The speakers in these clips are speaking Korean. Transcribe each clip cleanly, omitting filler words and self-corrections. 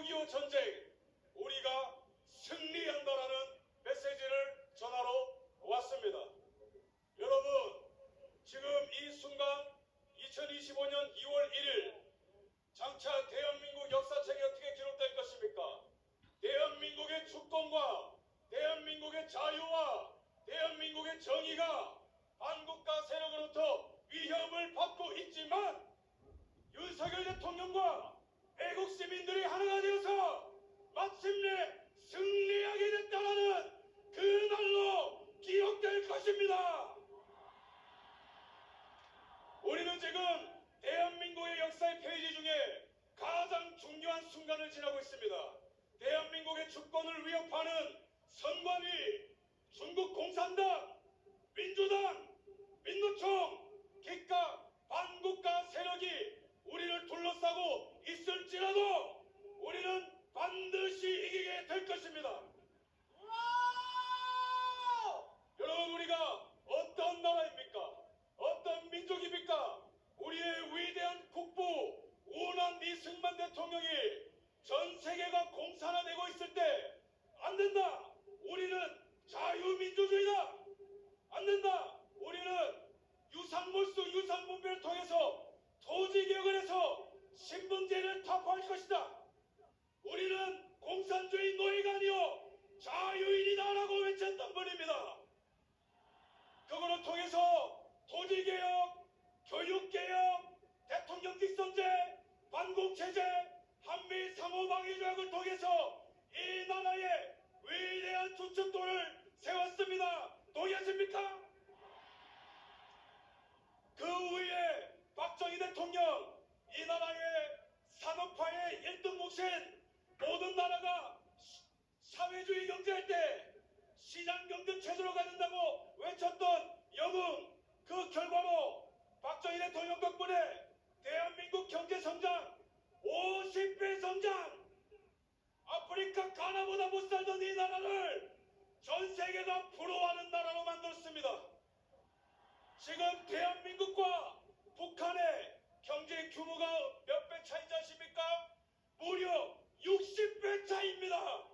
제6.25 전쟁 우리가 승리한다라는 메시지를 전하러 왔습니다. 여러분, 지금 이 순간 2025년 2월 1일 장차 대한민국 역사책에 어떻게 기록될 것입니까? 대한민국의 주권과 대한민국의 자유와 대한민국의 정의가 반국가 세력으로부터 위협을 받고 있지만 윤석열 대통령과 애국 시민들이 하나가 되어서 마침내 승리하게 됐다라는 그날로 기억될 것입니다. 우리는 지금 대한민국의 역사의 페이지 중에 가장 중요한 순간을 지나고 있습니다. 대한민국의 주권을 위협하는 선관위, 중국 공산당, 민주당, 민노총, 기각, 반국가 세력이 우리를 둘러싸고 있을지라도 우리는 반드시 이기게 될 것입니다. 여러분, 우리가 어떤 나라입니까? 어떤 민족입니까? 우리의 위대한 국부 우난 이승만 대통령이 전 세계가 공산화되고 있을 때 안 된다. 우리는 자유민주주의다. 안 된다. 우리는 유상몰수 유상분배를 통해서 토지개혁을 해서 신분제를 타파할 것이다. 우리는 공산주의 노예가 아니요 자유인이다라고 외쳤던 분입니다. 그거를 통해서 토지개혁, 교육개혁, 대통령 직선제, 반공체제, 한미 상호방위 조약을 통해서 이 나라의 위대한 주축도를 세웠습니다. 동의하십니까? 그 후에 박정희 대통령, 이 나라의 산업화의 1등 목신, 모든 나라가 사회주의 경제할 때 시장경제 체제로 가야 된다고 외쳤던 영웅, 그 결과로 박정희 대통령 덕분에 대한민국 경제 성장 50배 성장, 아프리카 가나보다 못 살던 이 나라를 전 세계가 부러워하는 나라로 만들었습니다. 지금 대한민국과 북한의 경제 규모가 몇 배 차이인지 아십니까? 무려 60배 차이입니다.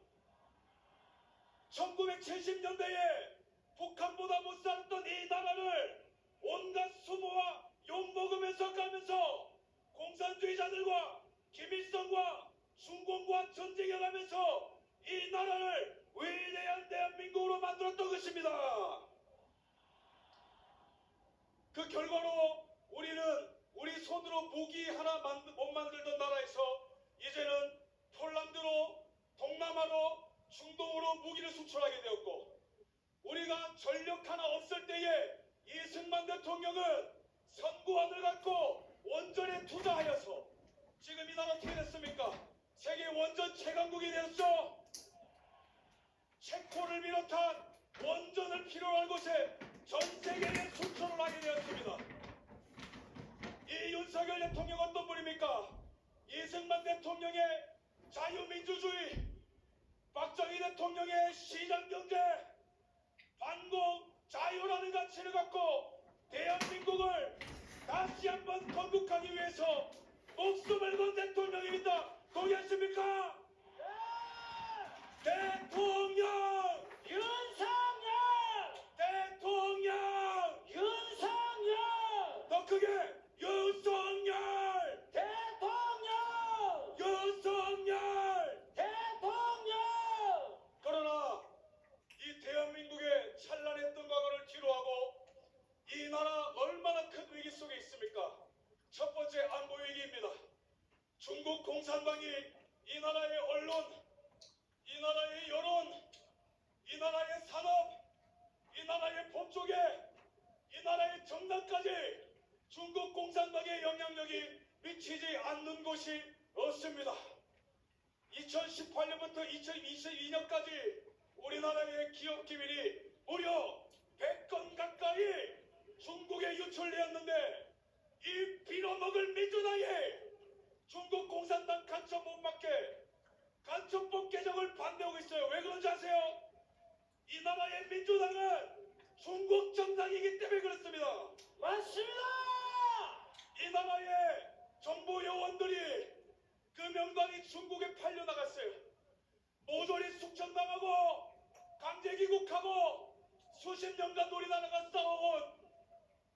1970년대에 북한보다 못 살았던 이 나라를 온갖 수모와 욕먹으면서 가면서 공산주의자들과 김일성과 중공과 전쟁해가면서 이 나라를 위대한 대한민국으로 만들었던 것입니다. 그 결과로 우리는 우리 손으로 무기 하나 못 만들던 나라에서 이제는 폴란드로, 동남아로, 중동으로 무기를 수출하게 되었고, 우리가 전력 하나 없을 때에 이승만 대통령은 선구안을 갖고 원전에 투자하여서 지금 이 나라 어떻게 됐습니까? 세계 원전 최강국이 되었죠. 체코를 비롯한 원전을 필요로 한 곳에 전 세계에 수출을 하게 되었습니다. 이 윤석열 대통령 어떤 분입니까? 이승만 대통령의 자유민주주의, 박정희 대통령의 시장경제, 반공, 자유라는 가치를 갖고 대한민국을 다시 한번 건국하기 위해서 목숨을 건 대통령입니다. 동의하십니까? 네! 대통령! 윤석열! 대통령! 윤석열! 더 크게! 윤석열! 대통령! 윤석열! 대통령! 그러나 이 대한민국의 찬란했던 과거를 뒤로하고 이 나라 얼마나 큰 위기 속에 있습니까? 첫 번째 안보 위기입니다. 중국 공산당이 이 나라의 언론, 이 나라의 여론, 이 나라의 산업, 이 나라의 법조계, 이 나라의 정당까지 중국 공산당의 영향력이 미치지 않는 곳이 없습니다. 2018년부터 2022년까지 우리나라의 기업 기밀이 무려 100건 가까이 중국에 유출되었는데, 이 빌어먹을 민주당이 중국 공산당 간첩 못 막게 간첩법 개정을 반대하고 있어요. 왜 그런지 아세요? 이 나라의 민주당은 중국 정당이기 때문에 그렇습니다. 맞습니다! 이 나라의 정보 요원들이 그 명단이 중국에 팔려나갔어요. 모조리 숙청당하고 강제 귀국하고 수십 년간 우리나라가 싸워온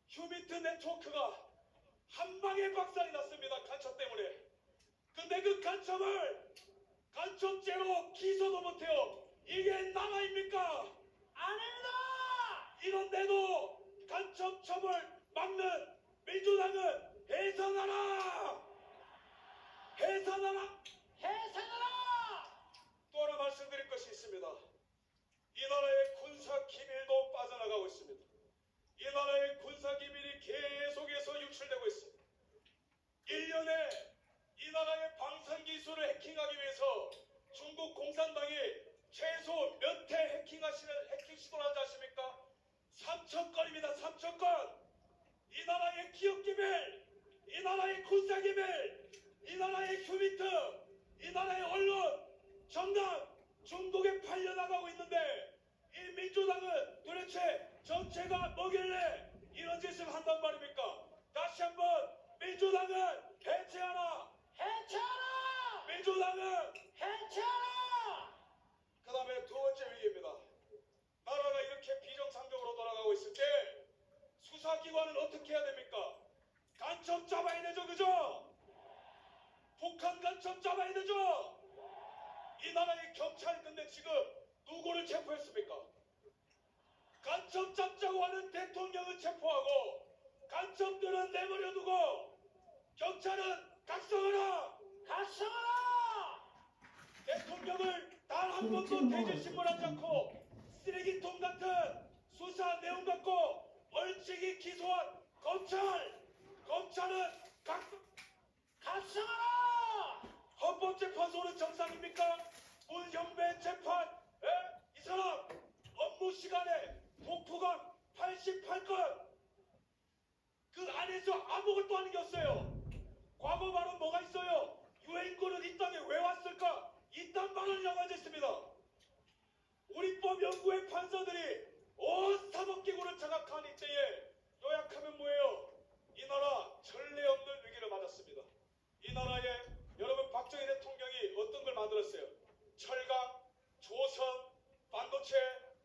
휴민트 네트워크가 한 방에 박살이 났습니다. 간첩 때문에. 근데 그 간첩을 간첩죄로 기소도 못해요. 이게 나라입니까? 아닙니다. 이런데도 간첩 처벌 막는 민주당은 해산하라! 해산하라! 해산하라. 또 하나 말씀드릴 것이 있습니다. 이 나라의 군사 기밀도 빠져나가고 있습니다. 이 나라의 군사 기밀이 계속해서 유출되고 있습니다. 1년에 이 나라의 방산 기술을 해킹하기 위해서 중국 공산당이 최소 몇 회 해킹 시도를 하지 않습니까? 3천 건입니다. 3천 건. 이 나라의 기업 기밀, 이 나라의 군사 기밀, 이 나라의 휴민트, 이 나라의 언론, 정당 중국에 팔려나가고 있는데 이 민주당은 도대체 정체가 뭐길래 이런 짓을 한단 말입니까? 다시 한번 민주당은 해체하라! 해체하라. 민주당은 해체하라. 그 다음에 두 번째 위기입니다. 나라가 이렇게 비정상적으로 돌아가고 있을 때 수사기관은 어떻게 해야 됩니까? 간첩 잡아야 되죠, 그죠? 북한 간첩 잡아야 되죠? 이 나라의 경찰 근데 지금 누구를 체포했습니까? 간첩 잡자고 하는 대통령은 체포하고 간첩들은 내버려두고 경찰은 각성하라! 각성하라. 대통령을 단 한 번도 대질신문하지 않고 쓰레기통 같은 수사 내용 갖고 얼찍이 기소한 검찰은 각성하라. 헌법재판소는 정상입니까? 문현배 재판, 이 사람 업무 시간에 복부감 88건 그 안에서 아무것도 하는 게 없어요. 과거 발언 뭐가 있어요? 유엔군은 이 땅에 왜 왔을까? 이딴 발언이 나와있습니다. 우리법 연구의 판사들이 온 사법기구를 장악한 이때에 요약하면 뭐예요? 이 나라 전례 없는 위기를 맞았습니다. 이 나라에 여러분 박정희 대통령이 어떤 걸 만들었어요? 철강, 조선, 반도체,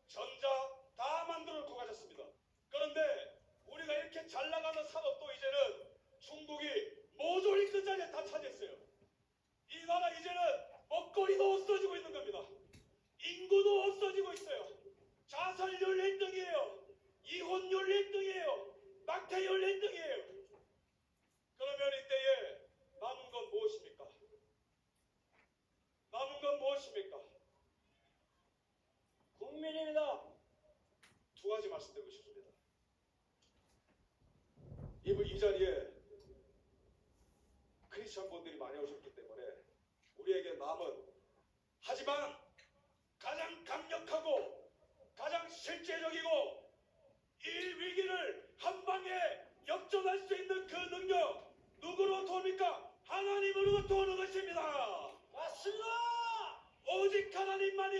전자 다 만들어 놓고 가셨습니다. 그런데 우리가 이렇게 잘 나가는 산업도 이제는 중국이 모조리 그 자리에 다 차지했어요. 이 나라 이제는 먹거리도 없어지고 있는 겁니다. 인구도 없어지고 있어요. 자살률 1등이에요. 이혼율 1등이에요. 낙태율 1등이에요. 그러면 이때에 남은 건 무엇입니까? 남은 건 무엇입니까? 국민입니다. 두 가지 말씀드리고 싶습니다. 이 자리에 크리스천 분들이 많이 오셨기 때문에 우리에게 남은 하지만 가장 강력하고 가장 실제적이고 이 위기를 한 방에 역전할 수 있는 그 능력 누구로부터 옵니까? 하나님으로부터 오는 것입니다. 맞습니다. 오직 하나님만이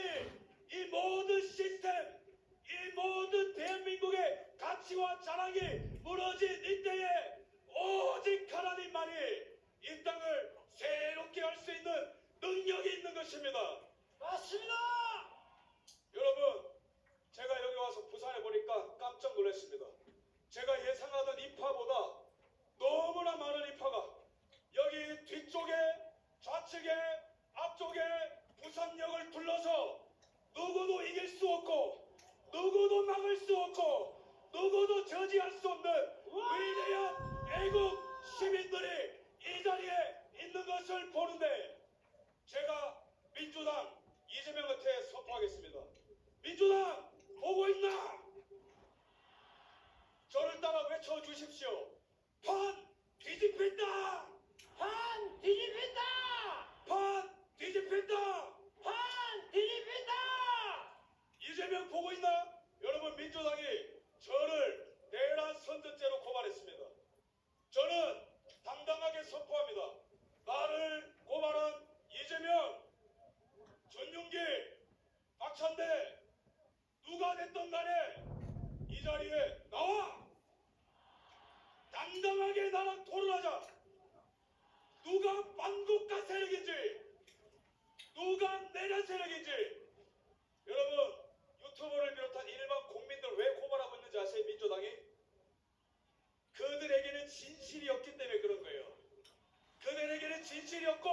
이 모든 시스템, 이 모든 대한민국의 가치와 자랑이 무너진 이때에 오직 하나님만이 이 땅을 새롭게 할 수 있는 능력이 있는 것입니다. 맞습니다. 여러분, 제가 여기 와서 부산에 보니까 깜짝 놀랐습니다. 제가 예상하던 인파보다 너무나 많은 인파가 여기 뒤쪽에, 좌측에, 앞쪽에 부산역을 둘러서 누구도 이길 수 없고 누구도 막을 수 없고 누구도 저지할 수 없는 위대한 애국 시민들이 이 자리에 있는 것을 보는데 제가 민주당 이재명한테 선포하겠습니다. 민주당 보고 있나? 저를 따라 외쳐주십시오. 판 뒤집힌다! 판 뒤집힌다. 판 뒤집힌다! 판 뒤집힌다. 이재명 보고 있나? 여러분 민주당이 저를 내란 선전죄로 고발했습니다. 저는 당당하게 선포합니다. 빨간 세력인지 여러분 유튜버를 비롯한 일반 국민들 왜 고발하고 있는지 아세요? 민주당이 그들에게는 진실이었기 때문에 그런 거예요. 그들에게는 진실이었고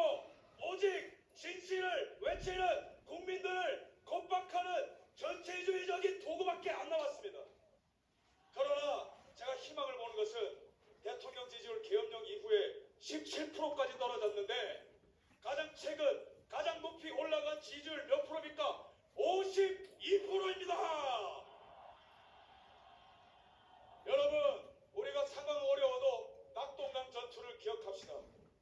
오직 진실을 외치는 국민들을 겁박하는 전체주의적인 도구밖에 안 남았습니다. 그러나 제가 희망을 보는 것은 대통령 지지율 계엄령 이후에 17%까지 떨어졌는데 가장 높이 올라간 지지율 몇 프로입니까? 52%입니다. 여러분 우리가 상황 어려워도 낙동강 전투를 기억합시다.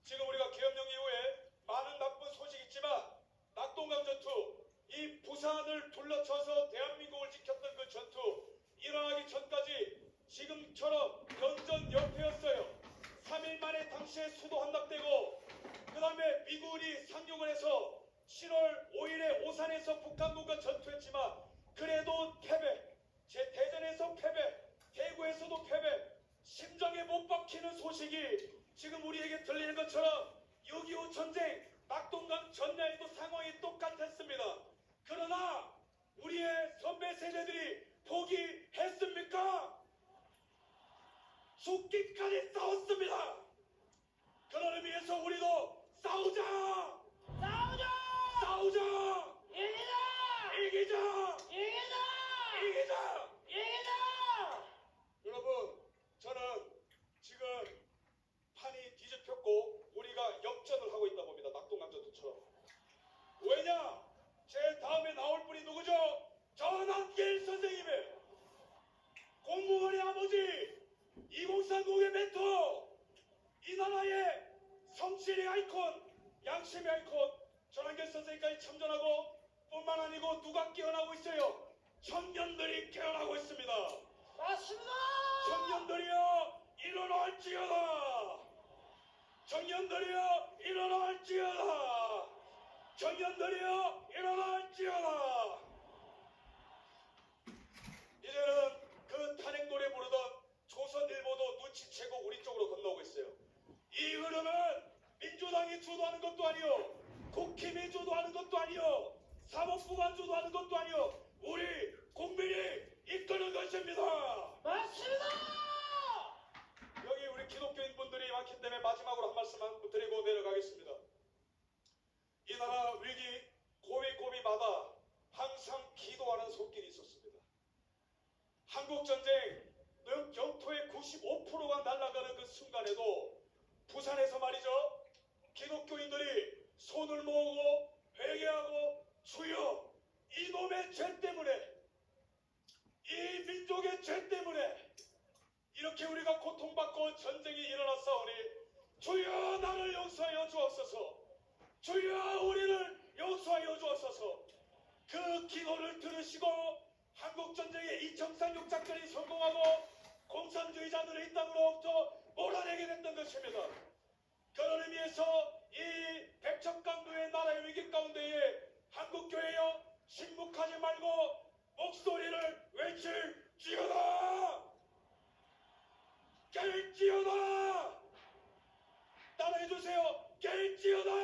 지금 우리가 계엄령 이후에 많은 나쁜 소식이 있지만 낙동강 전투, 이 부산을 둘러쳐서 대한민국을 지켰던 그 전투 일어나기 전까지 지금처럼 연전 연패였어요. 3일 만에 당시에 수도 함락되고 그 다음에 미군이 상륙을 해서 7월 5일에 오산에서 북한군과 전투했지만 그래도 패배, 대전에서 패배, 대구에서도 패배, 심장에 못 박히는 소식이 지금 우리에게 들리는 것처럼 6.25 전쟁, 낙동강 전야에도 상황이 똑같았습니다. 그러나 우리의 선배 세대들이 포기했습니까? 죽기까지 싸웠습니다. 그런 의미에서 우리도 싸우자! 싸우자! 싸우자! 이기자! 이기자! 이기자! 이기자! 이기자! 여러분, 저는 지금 판이 뒤집혔고 우리가 역전을 하고 있다 봅니다. 낙동강 전투처럼. 왜냐? 제 다음에 나올 분이 누구죠? 전한길 선생님의 공무원의 아버지, 2030의 멘토, 이 나라의 성실의 아이콘, 양심의 아이콘 전한길 선생님까지 참전하고 뿐만 아니고 누가 깨어나고 있어요? 청년들이 깨어나고 있습니다. 맞습니다! 청년들이여 일어날지어다. 청년들이여 일어날지어다. 청년들이여 일어날지어다. 이제는 그 탄핵 노래 부르던 조선일보도 눈치채고 우리 쪽으로 건너오고 있어요. 이 흐름은 민주당이 주도하는 것도 아니요, 국힘이 주도하는 것도 아니요, 사법부가 주도하는 것도 아니요, 우리 국민이 이끄는 것입니다. 맞습니다! 여기 우리 기독교인 분들이 많기 때문에 마지막으로 한 말씀만 드리고 내려가겠습니다. 이 나라 위기 고비고비마다 항상 기도하는 손길이 있었습니다. 한국전쟁 영토의 95%가 날아가는 그 순간에도 부산에서 말이죠, 기독교인들이 손을 모으고 회개하고 주여 이놈의 죄 때문에, 이 민족의 죄 때문에 이렇게 우리가 고통받고 전쟁이 일어났사오니 주여 나를 용서하여 주옵소서, 주여 우리를 용서하여 주옵소서. 그 기도를 들으시고 한국전쟁의 이청산육 작전이 성공하고 공산주의자들을 이 땅으로부터 몰아내게 됐던 것입니다. 그런 의미에서 이 백척강도의 나라의 위기 가운데에 한국교회여 침묵하지 말고 목소리를 외칠지어다. 깰지어다. 따라해주세요. 깰지어다.